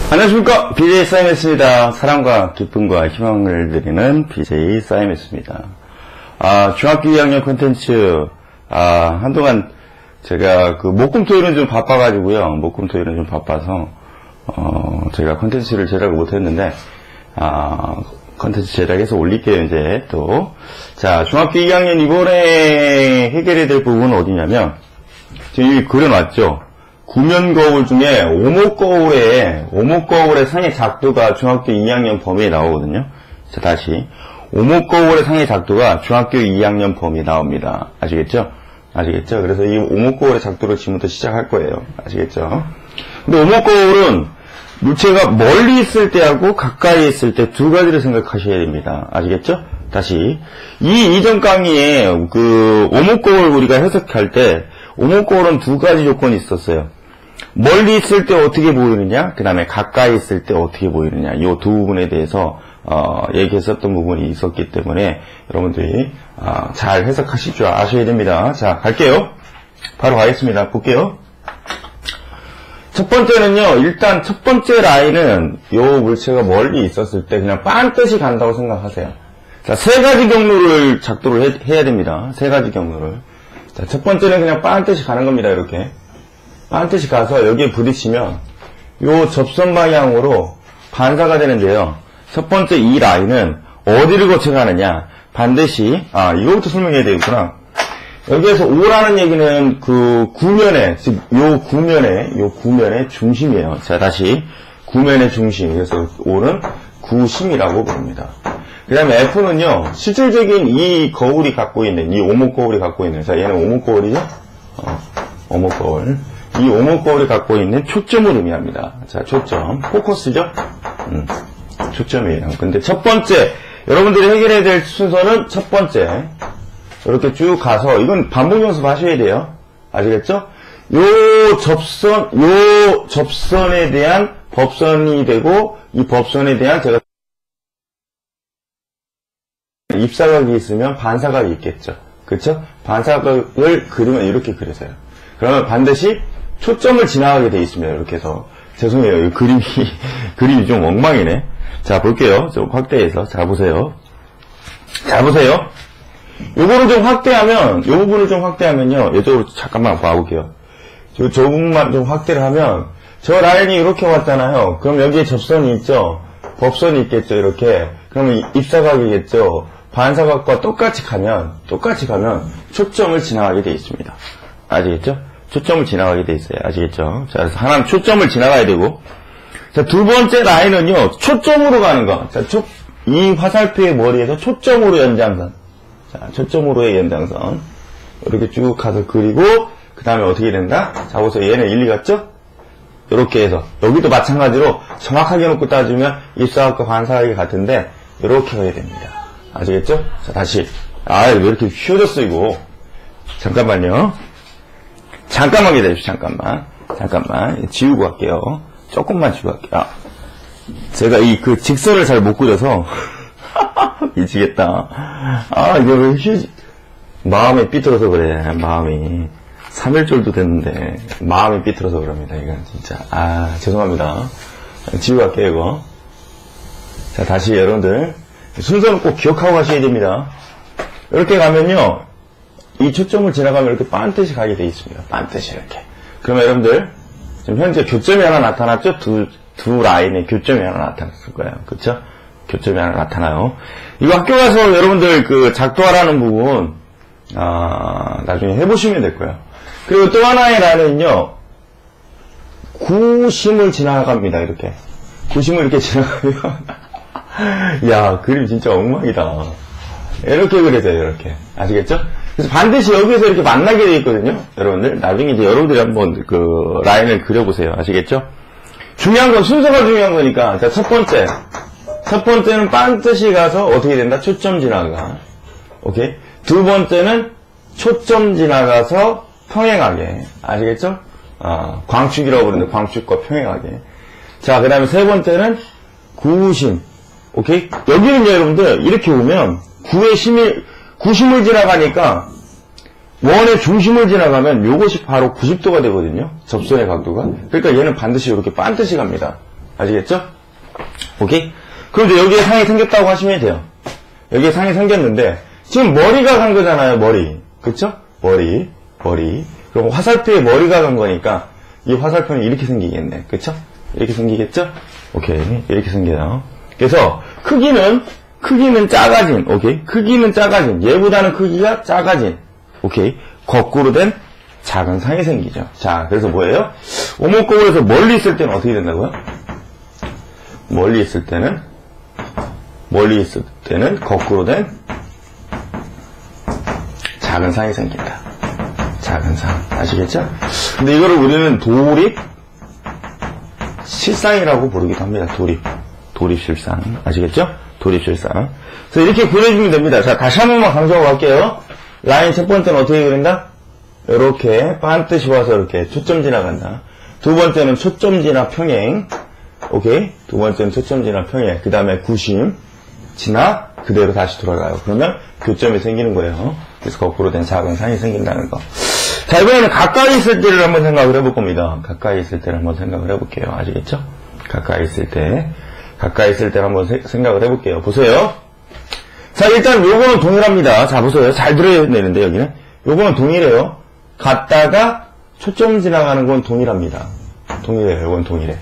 안녕하십니까. BJ 싸이메스입니다. 사랑과 기쁨과 희망을 드리는 BJ 싸이메스입니다. 중학교 2학년 콘텐츠, 한동안 제가 목금토일은 좀 바빠가지고요. 목금토일은 좀 바빠서, 제가 콘텐츠를 제작을 못했는데, 콘텐츠 제작해서 올릴게요, 이제 또. 자, 중학교 2학년 이번에 해결해야 될 부분은 어디냐면, 지금 여기 그려놨죠? 구면 거울 중에 오목 거울의 상의 작도가 중학교 2학년 범위에 나오거든요. 자, 다시. 오목 거울의 상의 작도가 중학교 2학년 범위에 나옵니다. 아시겠죠? 아시겠죠? 그래서 이 오목 거울의 작도를 지금부터 시작할 거예요. 아시겠죠? 근데 오목 거울은 물체가 멀리 있을 때하고 가까이 있을 때 두 가지를 생각하셔야 됩니다. 아시겠죠? 다시. 이전 강의에 오목 거울 우리가 해석할 때 오목 거울은 두 가지 조건이 있었어요. 멀리 있을 때 어떻게 보이느냐, 그 다음에 가까이 있을 때 어떻게 보이느냐, 이 두 부분에 대해서 얘기했었던 부분이 있었기 때문에 여러분들이 잘 해석하실 줄 아셔야 됩니다. 자, 갈게요. 바로 가겠습니다. 볼게요. 첫 번째는요, 일단 첫 번째 라인은 이 물체가 멀리 있었을 때 그냥 빤듯이 간다고 생각하세요. 자, 세 가지 경로를 작도를 해야 됩니다. 세 가지 경로를. 자, 첫 번째는 그냥 빤듯이 가는 겁니다. 이렇게. 빤듯이 가서 여기에 부딪히면 요 접선 방향으로 반사가 되는데요. 첫 번째 이 라인은 어디를 거쳐 가느냐, 반드시 이거부터 설명해야 되겠구나. 여기에서 O라는 얘기는 그 구면의, 즉 요 구면의 중심이에요. 자, 다시 구면의 중심. 그래서 O는 구심이라고 부릅니다. 그 다음에 F는요, 실질적인 이 거울이 갖고 있는, 이 오목 거울이 갖고 있는, 자, 얘는 오목 거울이죠? 오목 거울. 이 오목 거울이 갖고 있는 초점을 의미합니다. 자, 초점. 포커스죠? 초점이에요. 근데 첫 번째, 여러분들이 해결해야 될 순서는 첫 번째. 이렇게 쭉 가서, 이건 반복 연습하셔야 돼요. 아시겠죠? 요 접선에 대한 법선이 되고, 이 법선에 대한 제가 입사각이 있으면 반사각이 있겠죠. 그렇죠? 반사각을 그리면 이렇게 그려서요. 그러면 반드시 초점을 지나가게 돼 있습니다. 이렇게 해서. 죄송해요. 이 그림이 좀 엉망이네. 자, 볼게요. 좀 확대해서. 자, 보세요. 자, 보세요. 요거를 좀 확대하면, 요 부분을 좀 확대하면요. 이쪽으로 잠깐만 봐볼게요. 저 부분만 좀 확대를 하면, 저 라인이 이렇게 왔잖아요. 그럼 여기에 접선이 있죠? 법선이 있겠죠? 이렇게. 그러면 입사각이겠죠? 반사각과 똑같이 가면 초점을 지나가게 돼 있습니다. 아시겠죠? 초점을 지나가게 돼 있어요. 아시겠죠? 자, 그래서 하나는 초점을 지나가야 되고, 자, 두 번째 라인은요, 초점으로 가는 거. 자, 이 화살표의 머리에서 초점으로 연장선. 자, 초점으로의 연장선. 이렇게 쭉 가서 그리고, 그 다음에 어떻게 된다? 자, 보세요. 얘는 일리 같죠? 이렇게 해서. 여기도 마찬가지로 정확하게 놓고 따지면 입사각과 반사각이 같은데, 이렇게 가야 됩니다. 아시겠죠? 자, 다시. 왜 이렇게 휘어졌어, 이거. 잠깐만요. 잠깐만 기다려주세요. 잠깐만. 지우고 갈게요. 조금만 지우고 갈게요. 제가 직선을 잘 못 그려서 미치겠다. 이거 왜 마음이 삐뚤어서 그래. 마음이 3일절도 됐는데 마음이 삐뚤어서 그럽니다. 이건 진짜 죄송합니다. 지우고 갈게요. 이거. 자, 다시 여러분들 순서는 꼭 기억하고 가셔야 됩니다. 이렇게 가면요, 이 초점을 지나가면 이렇게 빤듯이 가게 돼 있습니다. 빤듯이 이렇게. 그러면 여러분들, 지금 현재 교점이 하나 나타났죠? 두 라인의 교점이 하나 나타났을 거예요. 그쵸? 교점이 하나 나타나요. 이거 학교 가서 여러분들 작도하라는 부분, 나중에 해보시면 될 거예요. 그리고 또 하나의 라인은요, 구심을 지나갑니다. 이렇게. 구심을 이렇게 지나가면, 야, 그림 진짜 엉망이다. 이렇게 그려져요, 이렇게. 아시겠죠? 그래서 반드시 여기서 이렇게 만나게 되어 있거든요. 여러분들. 나중에 이제 여러분들이 한번 라인을 그려보세요. 아시겠죠? 중요한 건 순서가 중요한 거니까. 자, 첫 번째는 빤듯이 가서 어떻게 된다? 초점 지나가. 오케이? 두 번째는 초점 지나가서 평행하게. 아시겠죠? 광축이라고 부르는데 광축과 평행하게. 자, 그 다음에 세 번째는 구심. 오케이? 여기는요, 여러분들, 이렇게 보면, 구심을 지나가니까, 원의 중심을 지나가면, 요것이 바로 90도가 되거든요? 접선의 각도가. 그러니까 얘는 반드시 이렇게 빤듯이 갑니다. 아시겠죠? 오케이? 그럼 이제 여기에 상이 생겼다고 하시면 돼요. 여기에 상이 생겼는데, 지금 머리가 간 거잖아요, 머리. 그쵸? 머리. 그럼 화살표에 머리가 간 거니까, 이 화살표는 이렇게 생기겠네. 그쵸? 이렇게 생기겠죠? 오케이. 이렇게 생겨요. 그래서, 크기는 작아진, 오케이? 크기는 작아진, 얘보다는 크기가 작아진, 오케이? 거꾸로 된 작은 상이 생기죠. 자, 그래서 뭐예요? 오목거울에서 멀리 있을 때는 어떻게 된다고요? 멀리 있을 때는 거꾸로 된 작은 상이 생긴다. 작은 상. 아시겠죠? 근데 이거를 우리는 도립 실상이라고 부르기도 합니다. 도립 실상. 아시겠죠? 도립 실상. 그래서 이렇게 그려주면 됩니다. 자, 다시 한 번만 강조하고 갈게요. 라인 첫 번째는 어떻게 그린다? 이렇게 반듯이 와서 이렇게 초점 지나간다. 두 번째는 초점 지나 평행. 오케이? 두 번째는 초점 지나 평행. 그 다음에 구심 지나 그대로 다시 돌아가요. 그러면 교점이 생기는 거예요. 그래서 거꾸로 된 작은 상이 생긴다는 거. 자, 이번에는 가까이 있을 때를 한번 생각을 해볼 겁니다. 가까이 있을 때를 한번 생각을 해볼게요. 아시겠죠? 가까이 있을 때를 한번 생각을 해볼게요. 보세요. 자, 일단 요거는 동일합니다. 자, 보세요. 잘 들어야 되는데, 여기는. 요거는 동일해요. 갔다가 초점 지나가는 건 동일합니다. 동일해요. 요건 동일해.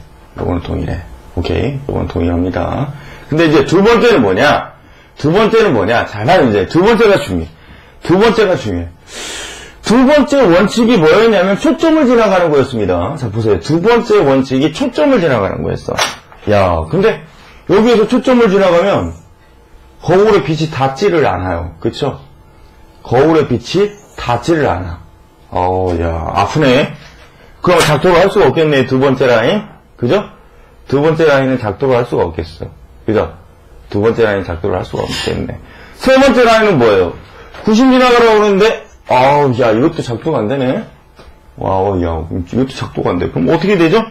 오케이. 요건 동일합니다. 근데 이제 두 번째는 뭐냐? 자, 나는 이제 두 번째가 중요해. 두 번째 원칙이 뭐였냐면 초점을 지나가는 거였습니다. 자, 보세요. 두 번째 원칙이 초점을 지나가는 거였어. 야, 근데 여기에서 초점을 지나가면 거울의 빛이 닿지를 않아요. 그쵸? 거울의 빛이 닿지를 않아. 야, 아프네. 그럼 작도를 할 수가 없겠네, 두 번째 라인. 그죠? 두 번째 라인은 작도를 할 수가 없겠어. 그죠? 두 번째 라인 작도를 할 수가 없겠네. 세 번째 라인은 뭐예요? 90 지나가라고 그러는데, 야, 이것도 작도가 안 되네. 이것도 작도가 안 돼. 그럼 어떻게 되죠?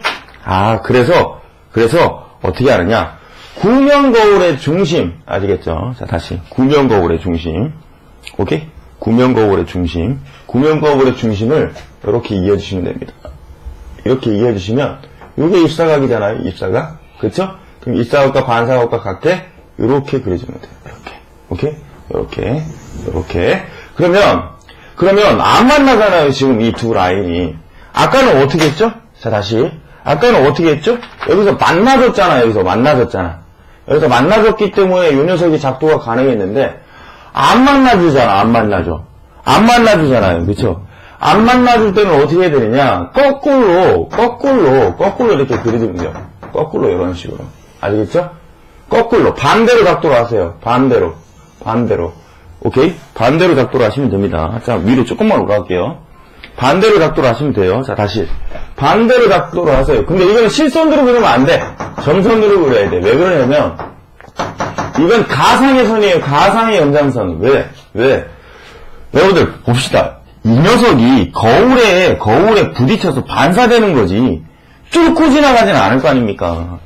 그래서 어떻게 하느냐? 구명거울의 중심, 아시겠죠? 자, 다시. 구명거울의 중심. 오케이? 구명거울의 중심을 이렇게 이어주시면 됩니다. 이렇게 이어주시면, 요게 입사각이잖아요, 입사각. 그쵸? 그럼 입사각과 반사각과 같게, 요렇게 그려주면 돼요. 이렇게. 오케이? 요렇게. 그러면, 안 만나잖아요, 지금 이 두 라인이. 아까는 어떻게 했죠? 자, 다시. 아까는 어떻게 했죠? 여기서 만나졌잖아. 여기서 만나졌기 때문에 요 녀석이 작도가 가능했는데, 안 만나주잖아요. 그쵸? 안 만나줄 때는 어떻게 해야 되느냐? 거꾸로 이렇게 그려주면 돼요. 거꾸로, 이런 식으로. 아시겠죠? 거꾸로. 반대로 작도를 하세요. 반대로. 오케이? 반대로 작도를 하시면 됩니다. 자, 위로 조금만 올라갈게요. 반대로 작도를 하시면 돼요. 자, 다시. 반대로 작도를 하세요. 근데 이거는 실선으로 그리면 안 돼. 점선으로 그려야 돼. 왜 그러냐면, 이건 가상의 선이에요. 가상의 연장선. 왜? 여러분들, 봅시다. 이 녀석이 거울에 부딪혀서 반사되는 거지. 뚫고 지나가지는 않을 거 아닙니까?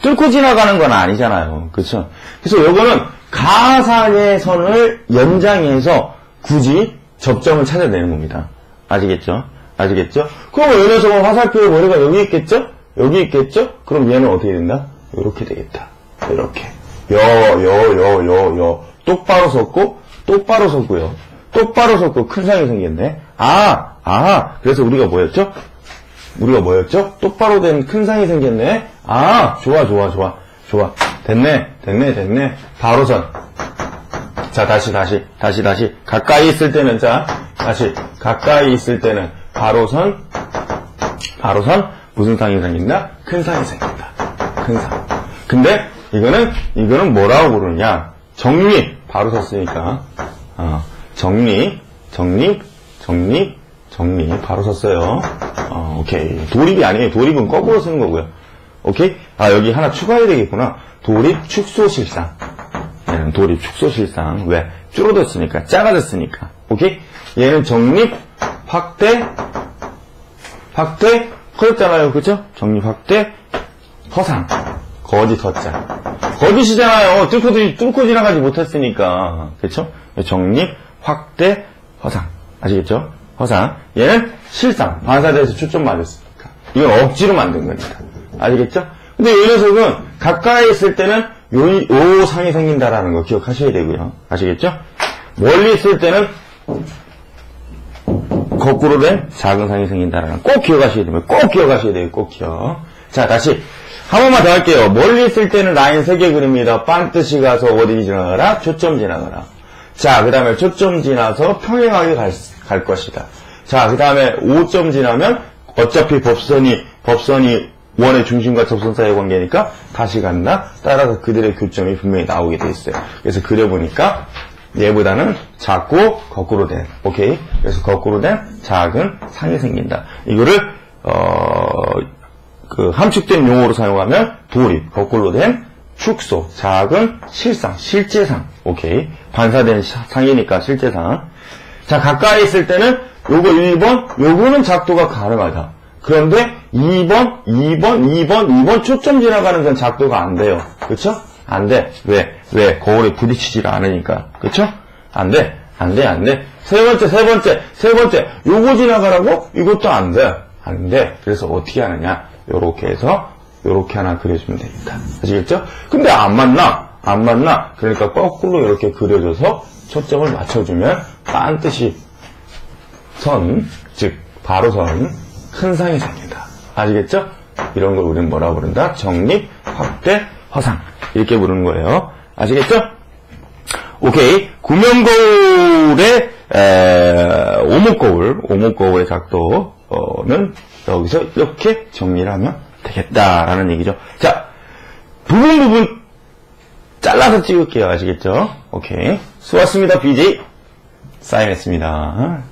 뚫고 지나가는 건 아니잖아요. 그쵸? 그래서 요거는 가상의 선을 연장해서 굳이 접점을 찾아내는 겁니다. 아시겠죠? 그럼 이 녀석은 화살표의 머리가 여기 있겠죠? 그럼 얘는 어떻게 된다? 요렇게 되겠다. 이렇게. 똑바로 섰고요. 똑바로 섰고 큰 상이 생겼네. 그래서 우리가 뭐였죠? 똑바로 된 큰 상이 생겼네. 좋아. 됐네. 바로선. 자, 다시. 가까이 있을 때는, 바로선. 무슨 상이 생긴다? 큰 상이 생긴다. 큰 상. 근데, 이거는 뭐라고 부르냐? 정립. 바로 섰으니까. 정립. 바로 섰어요. 오케이. 도립이 아니에요. 도립은 거꾸로 쓰는 거고요. 오케이? 여기 하나 추가해야 되겠구나. 도립 축소실상. 얘는 도립 축소실상. 왜? 줄어들었으니까. 작아졌으니까. 오케이? 얘는 정립, 확대, 커졌잖아요. 그쵸? 정립, 확대, 허상. 거짓, 허자. 거짓이잖아요. 뚫고 지나가지 못했으니까. 그쵸? 정립, 확대, 허상. 아시겠죠? 허상. 얘는 실상. 반사돼서 초점 맞았으니까. 이건 억지로 만든 겁니다. 아시겠죠? 근데 이 녀석은 가까이 있을 때는 요 상이 생긴다라는 거 기억하셔야 되고요. 아시겠죠? 멀리 있을 때는 거꾸로 된 작은 상이 생긴다라는 거 꼭 기억하셔야 됩니다. 꼭 기억하셔야 돼요. 꼭 기억. 자, 다시 한 번만 더 할게요. 멀리 있을 때는 라인 3개 그립니다. 반드시 가서 어디 지나가라? 초점 지나가라. 자, 그 다음에 초점 지나서 평행하게 갈 것이다. 자, 그 다음에 5점 지나면 어차피 법선이 원의 중심과 접선 사이의 관계니까 다시 간다. 따라서 그들의 교점이 분명히 나오게 돼 있어요. 그래서 그려보니까 얘보다는 작고 거꾸로 된, 오케이? 그래서 거꾸로 된 작은 상이 생긴다. 이거를 그 함축된 용어로 사용하면 도립, 거꾸로 된 축소, 작은 실상, 실제상, 오케이? 반사된 상이니까 실제상. 자, 가까이 있을 때는 요거 1번, 요거는 작도가 가능하다. 그런데 2번 초점 지나가는 건 작도가 안 돼요. 그쵸? 안 돼. 왜? 거울에 부딪히질 않으니까. 그쵸? 안 돼. 세 번째. 요거 지나가라고? 이것도 안 돼. 안 돼. 그래서 어떻게 하느냐? 요렇게 해서, 요렇게 하나 그려주면 됩니다. 아시겠죠? 근데 안 맞나? 그러니까 거꾸로 이렇게 그려줘서 초점을 맞춰주면 반드시 즉, 바로선, 큰 상이 생긴다. 아시겠죠? 이런 걸 우리는 뭐라 부른다? 정립, 확대, 허상. 이렇게 부르는 거예요. 아시겠죠? 오케이. 구면거울의, 오목거울의 작도는 여기서 이렇게 정리를 하면 되겠다라는 얘기죠. 자, 부분 잘라서 찍을게요. 아시겠죠? 오케이. 수고하셨습니다. BJ. 사인했습니다.